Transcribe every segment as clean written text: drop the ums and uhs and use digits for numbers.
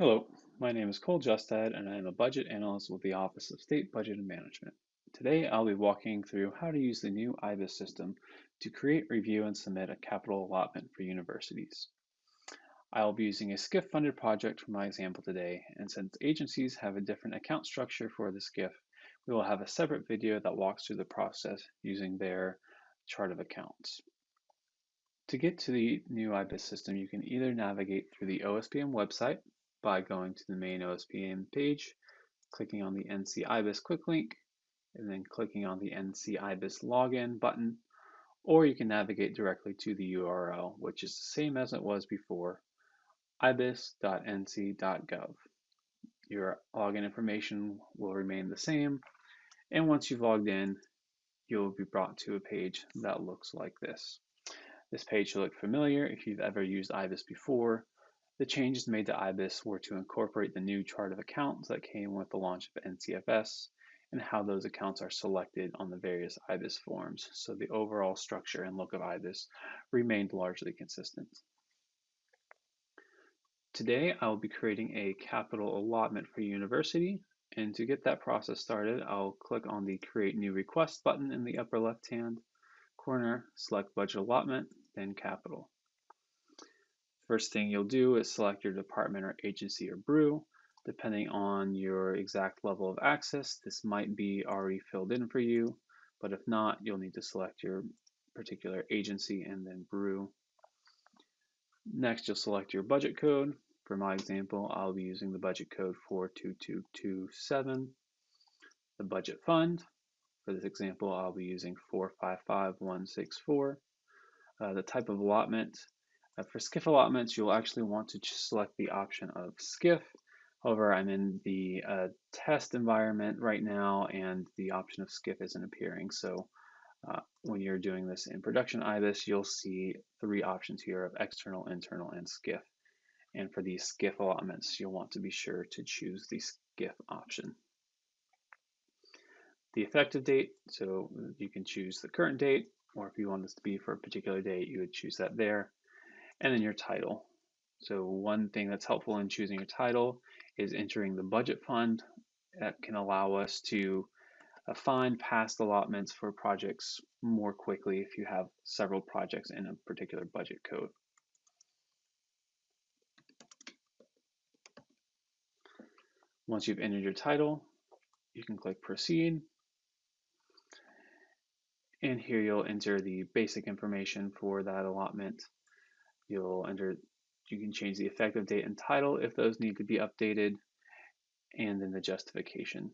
Hello, my name is Cole Justad and I am a budget analyst with the Office of State Budget and Management. Today I'll be walking through how to use the new IBIS system to create, review, and submit a capital allotment for universities. I'll be using a SCIF funded project for my example today, and since agencies have a different account structure for the SCIF, we will have a separate video that walks through the process using their chart of accounts. To get to the new IBIS system, you can either navigate through the OSPM website by going to the main OSPM page, clicking on the NC IBIS quick link, and then clicking on the NC IBIS login button, or you can navigate directly to the URL, which is the same as it was before, ibis.nc.gov. Your login information will remain the same, and once you've logged in, you'll be brought to a page that looks like this. This page should look familiar if you've ever used IBIS before. The changes made to IBIS were to incorporate the new chart of accounts that came with the launch of NCFS and how those accounts are selected on the various IBIS forms, so the overall structure and look of IBIS remained largely consistent. Today, I will be creating a capital allotment for university, and to get that process started, I'll click on the Create New Request button in the upper left-hand corner, select Budget Allotment, then Capital. First thing you'll do is select your department or agency or brew. Depending on your exact level of access, this might be already filled in for you, but if not, you'll need to select your particular agency and then brew. Next, you'll select your budget code. For my example, I'll be using the budget code 42227. The budget fund. For this example, I'll be using 455164. The type of allotment. For SCIF allotments, you'll actually want to select the option of SCIF. However, I'm in the test environment right now, and the option of SCIF isn't appearing. So when you're doing this in production IBIS, you'll see three options here of external, internal, and SCIF. And for these SCIF allotments, you'll want to be sure to choose the SCIF option. The effective date, so you can choose the current date, or if you want this to be for a particular date, you would choose that there. And then your title. So one thing that's helpful in choosing your title is entering the budget fund. That can allow us to find past allotments for projects more quickly if you have several projects in a particular budget code. Once you've entered your title, you can click Proceed. And here you'll enter the basic information for that allotment. You can change the effective date and title if those need to be updated, and then the justification.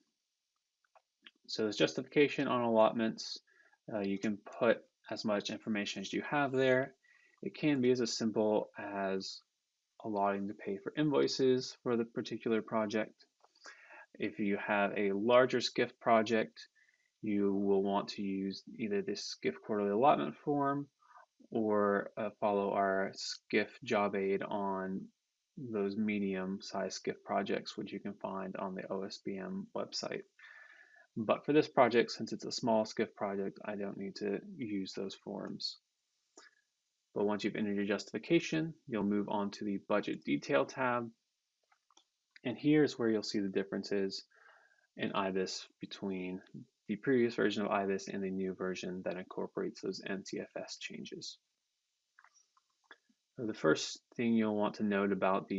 So this justification on allotments, you can put as much information as you have there. It can be as simple as allotting to pay for invoices for the particular project. If you have a larger SCIF project, you will want to use either this SCIF quarterly allotment form or follow our SCIF job aid on those medium-sized SCIF projects, which you can find on the OSBM website. But for this project, since it's a small SCIF project, I don't need to use those forms. But once you've entered your justification, you'll move on to the Budget Detail tab. And here's where you'll see the differences in IBIS between the previous version of IBIS and the new version that incorporates those NCFS changes. So the first thing you'll want to note about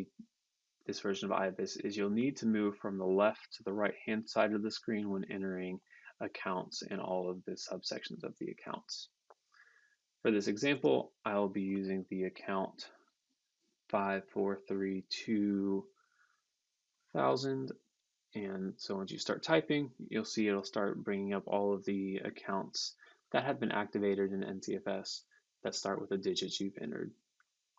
this version of IBIS is you'll need to move from the left to the right-hand side of the screen when entering accounts and all of the subsections of the accounts. For this example, I'll be using the account 5432,000. And so once you start typing, you'll see it'll start bringing up all of the accounts that have been activated in NCFS that start with the digits you've entered.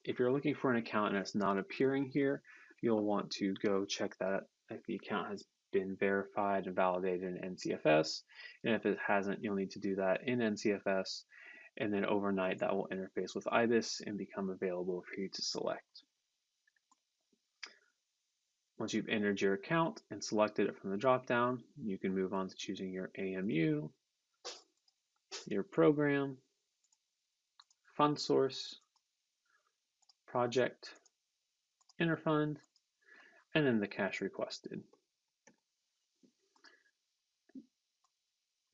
If you're looking for an account and it's not appearing here, you'll want to go check that if the account has been verified and validated in NCFS. And if it hasn't, you'll need to do that in NCFS. And then overnight, that will interface with IBIS and become available for you to select. Once you've entered your account and selected it from the dropdown, you can move on to choosing your AMU, your program, fund source, project, interfund, and then the cash requested.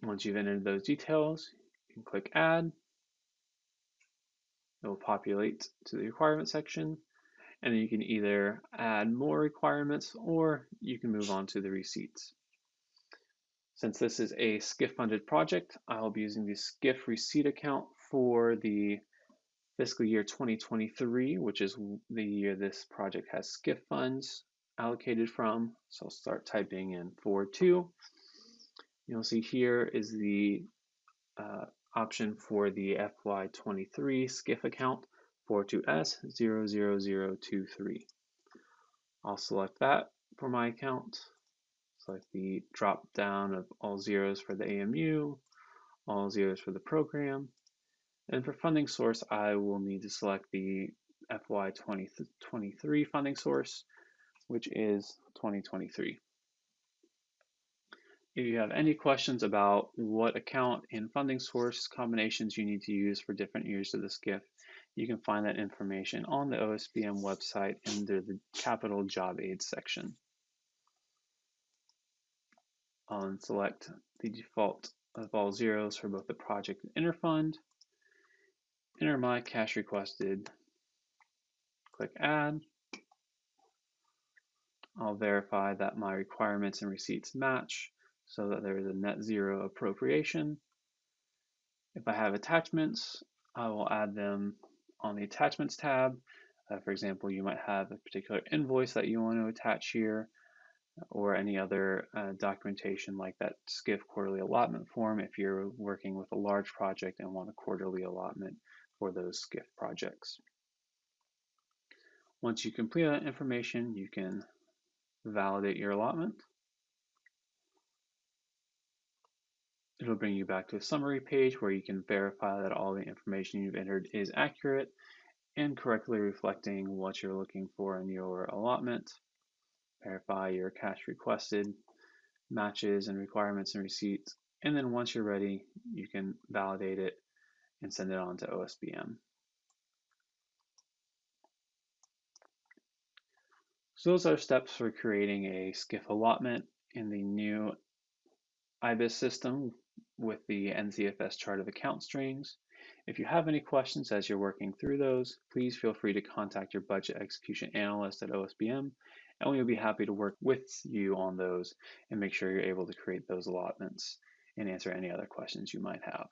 Once you've entered those details, you can click Add. It will populate to the requirement section, and then you can either add more requirements or you can move on to the receipts. Since this is a SCIF funded project, I'll be using the SCIF receipt account for the fiscal year 2023, which is the year this project has SCIF funds allocated from. So I'll start typing in 42. You'll see here is the option for the FY23 SCIF account 42S00023. I'll select that for my account. Select the drop down of all zeros for the AMU, all zeros for the program. And for funding source, I will need to select the FY 2023 funding source, which is 2023. If you have any questions about what account and funding source combinations you need to use for different years of the SCIF, you can find that information on the OSBM website under the Capital Job Aid section. I'll select the default of all zeros for both the project and interfund, enter my cash requested, click Add. I'll verify that my requirements and receipts match so that there is a net zero appropriation. If I have attachments, I will add them on the Attachments tab. For example, you might have a particular invoice that you want to attach here, or any other documentation like that SCIF quarterly allotment form if you're working with a large project and want a quarterly allotment for those SCIF projects. Once you complete that information, you can validate your allotment. It'll bring you back to a summary page where you can verify that all the information you've entered is accurate and correctly reflecting what you're looking for in your allotment. Verify your cash requested, matches and requirements and receipts, and then once you're ready, you can validate it and send it on to OSBM. So those are steps for creating a SCIF allotment in the new IBIS system with the NCFS chart of account streams. If you have any questions as you're working through those, please feel free to contact your budget execution analyst at OSBM, and we will be happy to work with you on those and make sure you're able to create those allotments and answer any other questions you might have.